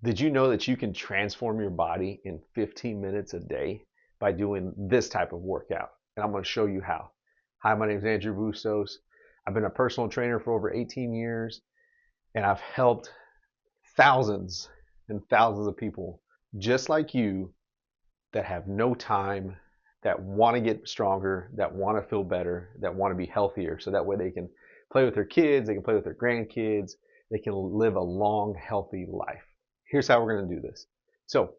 Did you know that you can transform your body in 15 minutes a day by doing this type of workout? And I'm going to show you how. Hi, my name is Andrew Bustos. I've been a personal trainer for over 18 years, and I've helped thousands and thousands of people just like you that have no time, that want to get stronger, that want to feel better, that want to be healthier. So that way they can play with their kids, they can play with their grandkids, they can live a long, healthy life. Here's how we're going to do this. So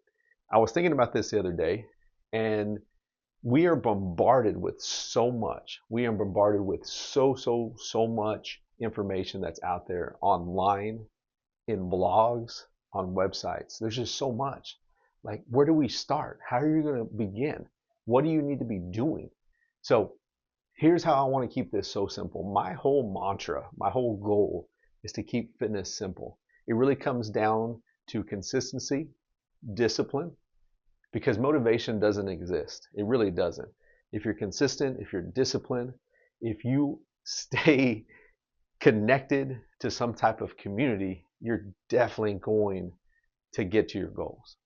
I was thinking about this the other day, and we are bombarded with so much. We are bombarded with so much information that's out there online, in blogs, on websites. There's just so much. Like, where do we start? How are you going to begin? What do you need to be doing? So, here's how I want to keep this so simple. My whole mantra, my whole goal is to keep fitness simple. It really comes down to consistency, discipline, because motivation doesn't exist. It really doesn't. If you're consistent, if you're disciplined, if you stay connected to some type of community, you're definitely going to get to your goals.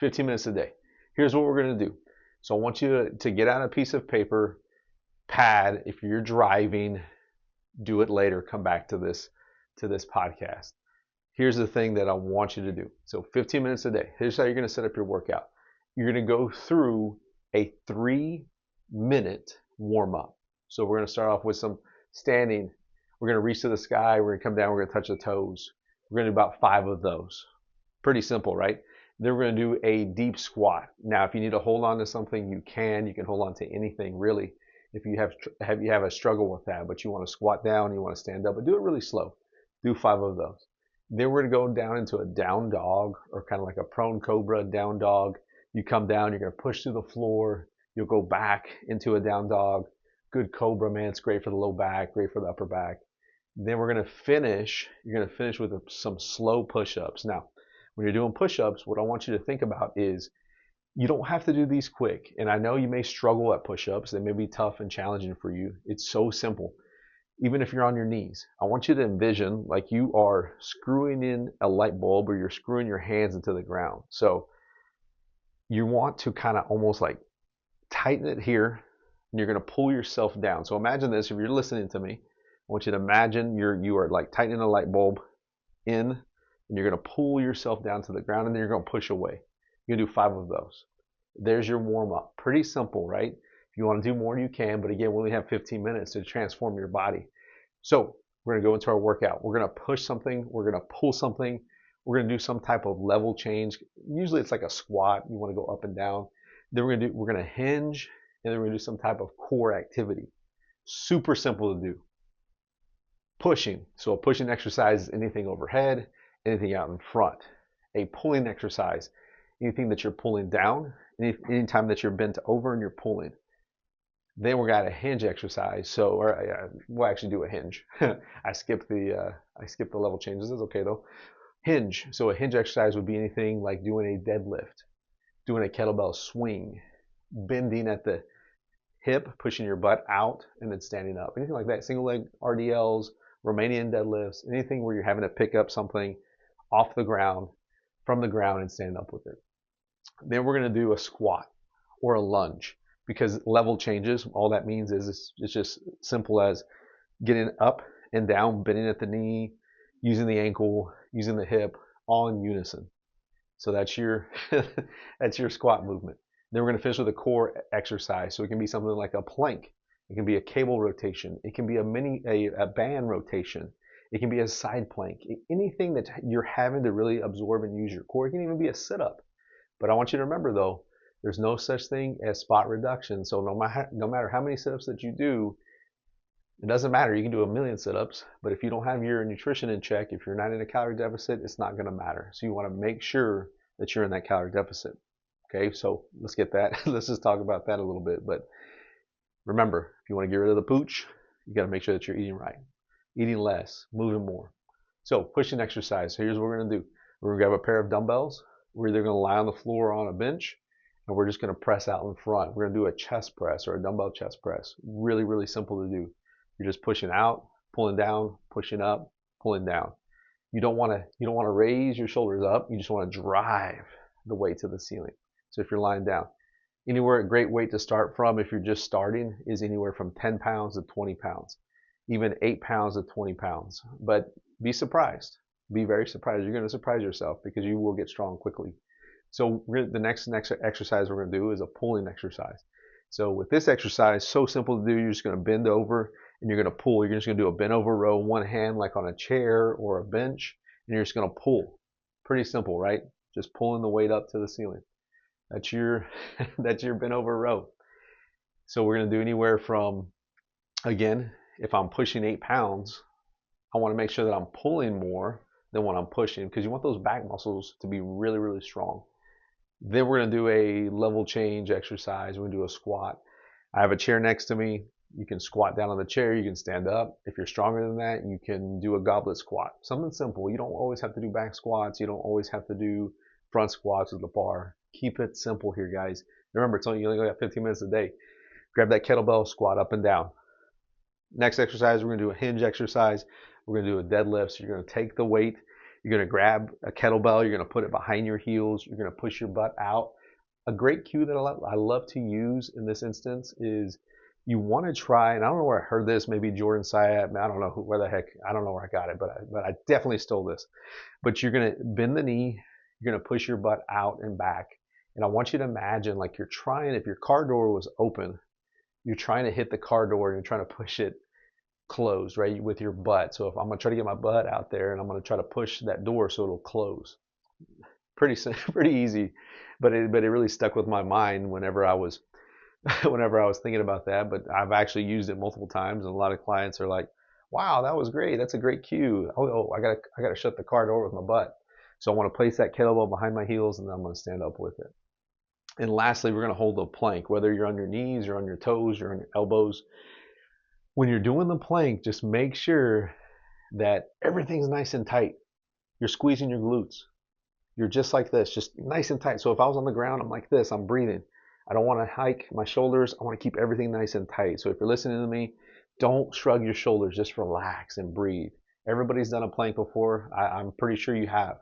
15 minutes a day. Here's what we're going to do. So I want you to get out a piece of paper, pad. If you're driving, do it later. Come back to this podcast. Here's the thing that I want you to do. So 15 minutes a day. Here's how you're going to set up your workout. You're going to go through a 3-minute warm up. So we're going to start off with some standing. We're going to reach to the sky. We're going to come down. We're going to touch the toes. We're going to do about 5 of those. Pretty simple, right? Then we're going to do a deep squat. Now, if you need to hold on to something, you can. You can hold on to anything, really, if you have a struggle with that. But you want to squat down, you want to stand up, but do it really slow. Do 5 of those. Then we're going to go down into a down dog, or kind of like a prone cobra down dog. You come down, you're going to push through the floor. You'll go back into a down dog. Good cobra, man. It's great for the low back, great for the upper back. Then we're going to finish. You're going to finish with some slow push-ups. Now, when you're doing push-ups, what I want you to think about is you don't have to do these quick. And I know you may struggle at push-ups. They may be tough and challenging for you. It's so simple. Even if you're on your knees, I want you to envision like you are screwing in a light bulb, or you're screwing your hands into the ground. So you want to kind of almost like tighten it here, and you're going to pull yourself down. So imagine this. If you're listening to me, I want you to imagine you are like tightening a light bulb in, and you're going to pull yourself down to the ground, and then you're going to push away. You're going to do 5 of those. There's your warm up. Pretty simple, right? If you want to do more, you can. But again, we only have 15 minutes to transform your body. So we're going to go into our workout. We're going to push something. We're going to pull something. We're going to do some type of level change. Usually it's like a squat. You want to go up and down. Then we're going to hinge, and then we're going to do some type of core activity. Super simple to do. Pushing. So a pushing exercise is anything overhead, anything out in front. A pulling exercise, anything that you're pulling down, anytime that you're bent over and you're pulling. Then we got a hinge exercise. So, we'll actually do a hinge. I skipped the level changes. It's okay though. Hinge. So a hinge exercise would be anything like doing a deadlift, doing a kettlebell swing, bending at the hip, pushing your butt out, and then standing up. Anything like that. Single leg RDLs, Romanian deadlifts, anything where you're having to pick up something off the ground, from the ground, and stand up with it. Then we're going to do a squat or a lunge, because level changes. All that means is it's just simple as getting up and down, bending at the knee, using the ankle, using the hip, all in unison. So that's your that's your squat movement. Then we're going to finish with a core exercise. So it can be something like a plank. It can be a cable rotation. It can be a band rotation. It can be a side plank. Anything that you're having to really absorb and use your core. It can even be a sit-up. But I want you to remember though, there's no such thing as spot reduction. So no matter how many sit-ups that you do, it doesn't matter. You can do 1,000,000 sit-ups, but if you don't have your nutrition in check, if you're not in a calorie deficit, it's not going to matter. So you want to make sure that you're in that calorie deficit. Okay, so let's get that. Let's just talk about that a little bit. But remember, if you want to get rid of the pooch, you got to make sure that you're eating right, eating less, moving more. So pushing exercise. So here's what we're going to do. We're going to grab a pair of dumbbells. We're either going to lie on the floor or on a bench, and we're just going to press out in front. We're going to do a chest press or a dumbbell chest press. Really, really simple to do. You're just pushing out, pulling down, pushing up, pulling down. You don't want to raise your shoulders up. You just want to drive the weight to the ceiling. So if you're lying down, anywhere a great weight to start from if you're just starting is anywhere from 10 pounds to 20 pounds, even 8 pounds to 20 pounds. But be surprised. Be very surprised. You're going to surprise yourself because you will get strong quickly. So the next exercise we're going to do is a pulling exercise. So with this exercise, so simple to do, you're just going to bend over and you're going to pull. You're just going to do a bent over row, one hand like on a chair or a bench, and you're just going to pull. Pretty simple, right? Just pulling the weight up to the ceiling. That's your that's your bent over row. So we're going to do anywhere from, again, if I'm pushing 8 pounds, I want to make sure that I'm pulling more than what I'm pushing, because you want those back muscles to be really, really strong. Then we're going to do a level change exercise. We're going to do a squat. I have a chair next to me. You can squat down on the chair. You can stand up. If you're stronger than that, you can do a goblet squat. Something simple. You don't always have to do back squats. You don't always have to do front squats with the bar. Keep it simple here, guys. Remember, you only got 15 minutes a day. Grab that kettlebell, squat up and down. Next exercise, we're going to do a hinge exercise. We're going to do a deadlift. So you're going to take the weight. You're going to grab a kettlebell. You're going to put it behind your heels. You're going to push your butt out. A great cue that I love to use in this instance is you want to try, and I don't know where I heard this, maybe Jordan Syed, I don't know where the heck, I don't know where I got it, but I definitely stole this. But you're going to bend the knee. You're going to push your butt out and back. And I want you to imagine like you're trying, if your car door was open, you're trying to hit the car door and you're trying to push it closed, right, with your butt. So if I'm going to try to get my butt out there and I'm going to try to push that door so it'll close. Pretty easy, but it really stuck with my mind whenever I was thinking about that. But I've actually used it multiple times, and a lot of clients are like, "Wow, that was great. That's a great cue. Oh, I gotta shut the car door with my butt." So I want to place that kettlebell behind my heels, and then I'm going to stand up with it. And lastly, we're going to hold the plank, whether you're on your knees or on your toes or on your elbows. When you're doing the plank, just make sure that everything's nice and tight. You're squeezing your glutes. You're just like this, just nice and tight. So if I was on the ground, I'm like this, I'm breathing. I don't want to hike my shoulders. I want to keep everything nice and tight. So if you're listening to me, don't shrug your shoulders. Just relax and breathe. Everybody's done a plank before. I'm pretty sure you have.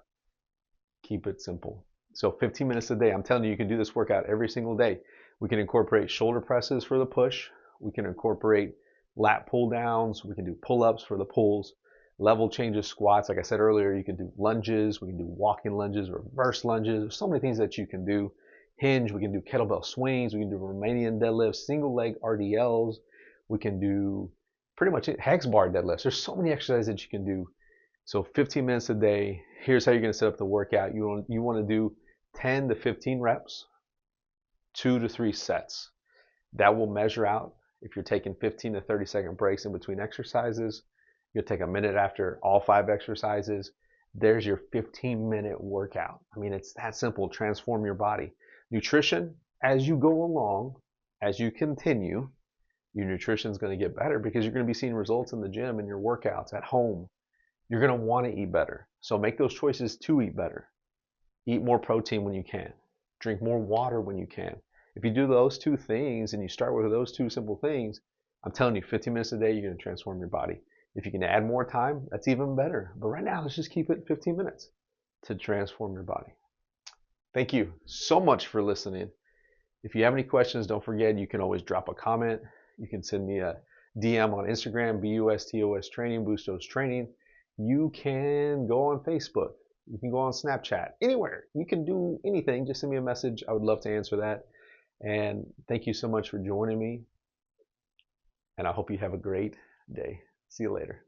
Keep it simple. So 15 minutes a day. I'm telling you, you can do this workout every single day. We can incorporate shoulder presses for the push. We can incorporate lat pull downs. We can do pull-ups for the pulls. Level changes, squats. Like I said earlier, you can do lunges. We can do walking lunges, reverse lunges. There's so many things that you can do. Hinge. We can do kettlebell swings. We can do Romanian deadlifts, single leg RDLs. We can do pretty much hex bar deadlifts. There's so many exercises that you can do. So 15 minutes a day. Here's how you're going to set up the workout. You want to do 10 to 15 reps, 2 to 3 sets. That will measure out if you're taking 15 to 30-second breaks in between exercises. You'll take a minute after all 5 exercises. There's your 15-minute workout. I mean, it's that simple. Transform your body. Nutrition, as you go along, as you continue, your nutrition is going to get better because you're going to be seeing results in the gym and your workouts at home. You're going to want to eat better. So make those choices to eat better. Eat more protein when you can. Drink more water when you can. If you do those 2 things and you start with those 2 simple things, I'm telling you, 15 minutes a day, you're going to transform your body. If you can add more time, that's even better. But right now, let's just keep it 15 minutes to transform your body. Thank you so much for listening. If you have any questions, don't forget, you can always drop a comment. You can send me a DM on Instagram, BUSTOS Training, Bustos Training. You can go on Facebook. You can go on Snapchat. Anywhere. You can do anything. Just send me a message. I would love to answer that. And thank you so much for joining me. And I hope you have a great day. See you later.